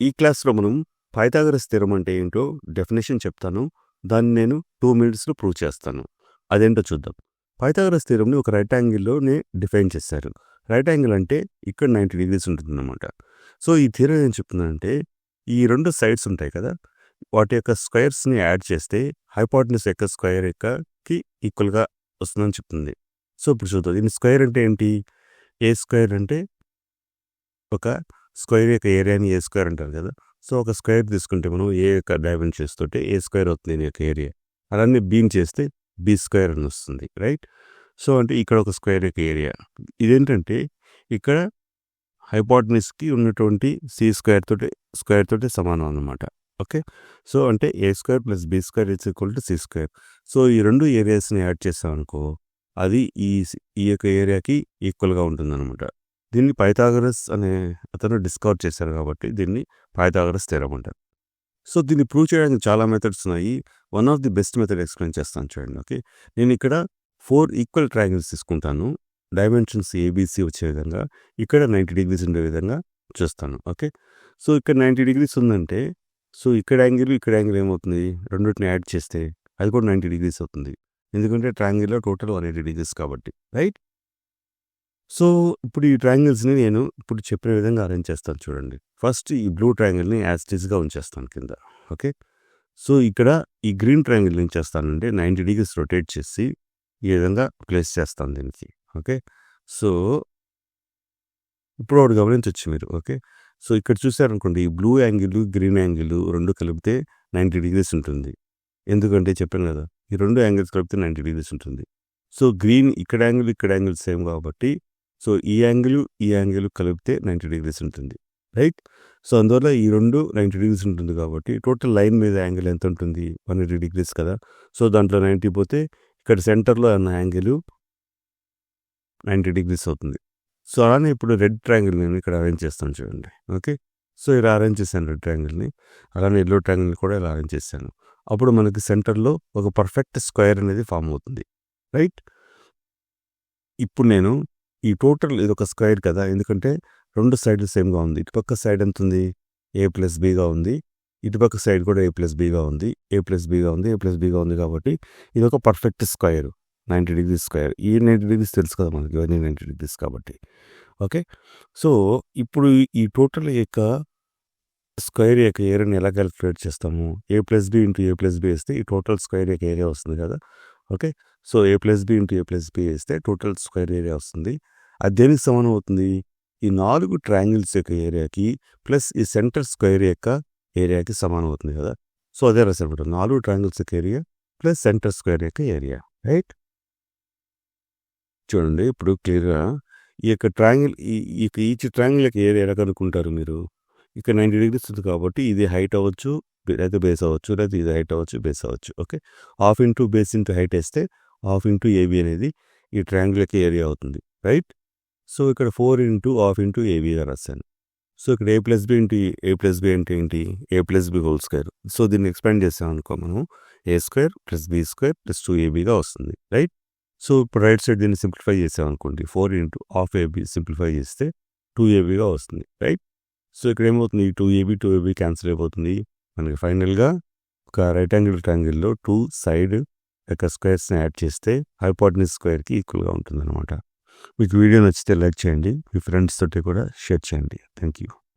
ఈ క్లాస్‌లో మనం పైథాగరస్ థియరమ్ అంటే ఏంటో డెఫినిషన్ చెప్తాను. దాన్ని నేను 2 మినిట్స్‌లో ప్రూవ్ చేస్తాను. అదేంటో చూద్దాం. పైథాగరస్ థియరమ్‌ని ఒక రైట్ యాంగిల్‌లోనే డిఫైన్ చేశారు. రైట్ యాంగిల్ అంటే ఇక్కడ 90 డిగ్రీస్ ఉంటుందన్నమాట. సో, ఈ థియరమ్ ఏం చెప్తుందంటే ఈ 2 సైడ్స్ ఉంటాయి కదా! వాటి యొక్క స్క్వేర్స్‌ని యాడ్ చేస్తే హైపోటెన్యూస్ యొక్క స్క్వేర్ కి ఈక్వల్‌గా వస్తుందని చెప్తుంది. సో, ఇప్పుడు చూద్దాం. దీని స్క్వేర్ అంటే ఏంటి? ఏ స్క్వేర్ అంటే ఒక స్క్వేర్ యొక్క ఏరియాని ఏ స్క్వేర్ అంటారు కదా! సో, ఒక స్క్వేర్ తీసుకుంటే మనం ఏ యొక్క డైమెన్షన్స్ తోటి ఏ స్క్వేర్ అవుతుంది దీని యొక్క ఏరియా. అలానే బీమ్ చేస్తే బీ స్క్వేర్ అని వస్తుంది. రైట్? సో, అంటే ఇక్కడ ఒక స్క్వేర్ యొక్క ఏరియా. ఇదేంటంటే ఇక్కడ హైపోటెన్యూస్‌కి ఉన్నటువంటి స్క్వేర్ తోటి సమానం అన్నమాట. ఓకే. సో, అంటే A square plus B square is equal to C square. So, ఈ 2 ఏరియాస్‌ని యాడ్ చేసామనుకో అది ఈ యొక్క ఏరియాకి ఈక్వల్‌గా ఉంటుందన్నమాట. దీన్ని పైథాగరస్ అనే అతను డిస్కవర్ చేశారు కాబట్టి దీన్ని పైథాగరస్ థియరమ్ అంటారు. సో, దీన్ని ప్రూవ్ చేయడానికి చాలా మెథడ్స్ ఉన్నాయి. One of the best method explain చేస్తాను చూడండి. ఓకే. నేను ఇక్కడ 4 ఈక్వల్ ట్రయాంగిల్స్ తీసుకుంటాను. డైమెన్షన్స్ ఏబీసీ వచ్చే విధంగా, ఇక్కడ 90 డిగ్రీస్ ఉండే విధంగా చూస్తాను. ఓకే. సో, ఇక్కడ 90 డిగ్రీస్ ఉందంటే, సో, ఇక్కడ యాంగిల్ ఏమవుతుంది? రెండిటిని యాడ్ చేస్తే అది కూడా 90 డిగ్రీస్ అవుతుంది. ఎందుకంటే ట్రయాంగిల్‌లో టోటల్ 180 డిగ్రీస్ కాబట్టి. రైట్? సో, ఇప్పుడు ఈ ట్రయాంగిల్స్‌ని నేను ఇప్పుడు చెప్పిన విధంగా అరేంజ్ చేస్తాను చూడండి. ఫస్ట్ ఈ బ్లూ ట్రయాంగిల్‌ని యాజ్ ఇట్ ఈస్‌గా ఉంచేస్తాను కింద. ఓకే. సో, ఇక్కడ ఈ గ్రీన్ ట్రయాంగిల్ ఏం చేస్తానంటే 90 డిగ్రీస్ రొటేట్ చేసి ఈ విధంగా ప్లేస్ చేస్తాను దీనికి. ఓకే. సో, ఇప్పుడు ఒకటి గమనించొచ్చు మీరు. ఓకే. సో, ఇక్కడ చూసారనుకోండి ఈ బ్లూ యాంగిల్, గ్రీన్ యాంగిల్ 2 కలిపితే 90 డిగ్రీస్ ఉంటుంది. ఎందుకంటే చెప్పాను కదా! ఈ 2 యాంగిల్స్ కలిపితే 90 డిగ్రీస్ ఉంటుంది. సో, ఇక్కడ యాంగిల్ సేమ్ కాబట్టి సో, ఈ యాంగిల్ కలిపితే 90 డిగ్రీస్ ఉంటుంది. రైట్? సో, అందువల్ల ఈ 2 90 డిగ్రీస్ ఉంటుంది కాబట్టి టోటల్ లైన్ మీద యాంగిల్ ఎంత ఉంటుంది? 180 డిగ్రీస్ కదా! సో, దాంట్లో 90 పోతే ఇక్కడ సెంటర్‌లో ఉన్న యాంగిల్ 90 డిగ్రీస్ అవుతుంది. సో, అలానే ఇప్పుడు రెడ్ ట్రయాంగిల్ నేను ఇక్కడ అరేంజ్ చేస్తాను చూడండి. ఓకే. సో, ఇలా అరేంజ్ చేశాను రెడ్ ట్రయాంగిల్‌ని. అలానే యెల్లో ట్రయాంగిల్‌ని కూడా ఇలా అరేంజ్ చేశాను. అప్పుడు మనకి సెంటర్‌లో ఒక పర్ఫెక్ట్ స్క్వేర్ అనేది ఫార్మ్ అవుతుంది. రైట్? ఇప్పుడు నేను ఈ టోటల్ ఇదొక స్క్వేర్ కదా! ఎందుకంటే 2 సైడ్‌లు సేమ్‌గా ఉంది. ఇటుపక్క సైడ్ ఎంతుంది? ఏ ప్లస్ బీగా ఉంది. ఇటుపక్క సైడ్ కూడా ఏ ప్లస్ బీగా ఉంది. కాబట్టి ఇదొక పర్ఫెక్ట్ స్క్వేర్. 90 degrees square. ఈ 90 డిగ్రీస్ తెలుసు కదా మనకి. ఇవన్నీ 90 డిగ్రీస్ కాబట్టి. ఓకే. సో, ఇప్పుడు ఈ టోటల్ యొక్క స్క్వేర్ యొక్క ఏరియాని ఎలా కాలిక్యులేట్ చేస్తాము? A plus B into A plus B వేస్తే ఈ టోటల్ స్క్వేర్ యొక్క ఏరియా వస్తుంది కదా! Okay. So, A plus B into A plus B వేస్తే టోటల్ స్క్వేర్ ఏరియా వస్తుంది. అది దేనికి సమానం అవుతుంది? ఈ 4 ట్రయాంగిల్స్ యొక్క ఏరియాకి ప్లస్ ఈ సెంటర్ స్క్వేర్ యొక్క ఏరియాకి సమానం అవుతుంది కదా! సో, అదే రాశానమాట. 4 ట్రయాంగిల్స్ యొక్క ఏరియా ప్లస్ సెంటర్ స్క్వేర్ యొక్క ఏరియా. రైట్? చూడండి ఇప్పుడు క్లియర్‌గా ఈ యొక్క ట్రయాంగిల్ ఈచ్ ట్రయాంగిల్ యొక్క ఏరియా ఎలా కనుక్కుంటారు మీరు? ఇక్కడ 90 డిగ్రీస్ ఉంది కాబట్టి ఇది హైట్ అవ్వచ్చు, లేదా బేస్ అవ్వచ్చు, లేదా ఇది హైట్ అవ్వచ్చు, బేస్ అవ్వచ్చు. Okay. Half into base into height వేస్తే హాఫ్ ఇంటూ ఏబీ అనేది ఈ ట్రయాంగిల్ యొక్క ఏరియా అవుతుంది. రైట్? సో, ఇక్కడ 4 ఇంటూ హాఫ్ ఇంటూ ఏబీగా రాశాను. సో, ఇక్కడ ఏ ప్లస్ బీ అంటే ఏంటి? A plus B whole square. So, దీన్ని ఎక్స్పాండ్ చేసామనుకో మనం A square plus B square plus 2ab వస్తుంది. రైట్? సో, ఇప్పుడు రైట్ సైడ్ దీన్ని సింప్లిఫై చేసామనుకోండి 4 ఇంటూ హాఫ్ ఏబీ సింప్లిఫై చేస్తే 2abగా వస్తుంది. రైట్? సో, ఇక్కడ ఏమవుతుంది? 2ab క్యాన్సిల్ అయిపోతుంది. మనకి ఫైనల్‌గా ఒక రైట్ యాంగిల్ ట్రయాంగిల్‌లో 2 సైడ్ యొక్క స్క్వేర్స్‌ని యాడ్ చేస్తే హైపోటెన్యూస్ స్క్వేర్‌కి ఈక్వల్‌గా ఉంటుందన్నమాట. మీకు వీడియో నచ్చితే లైక్ చేయండి. మీ ఫ్రెండ్స్ తోటి కూడా షేర్ చేయండి. Thank you.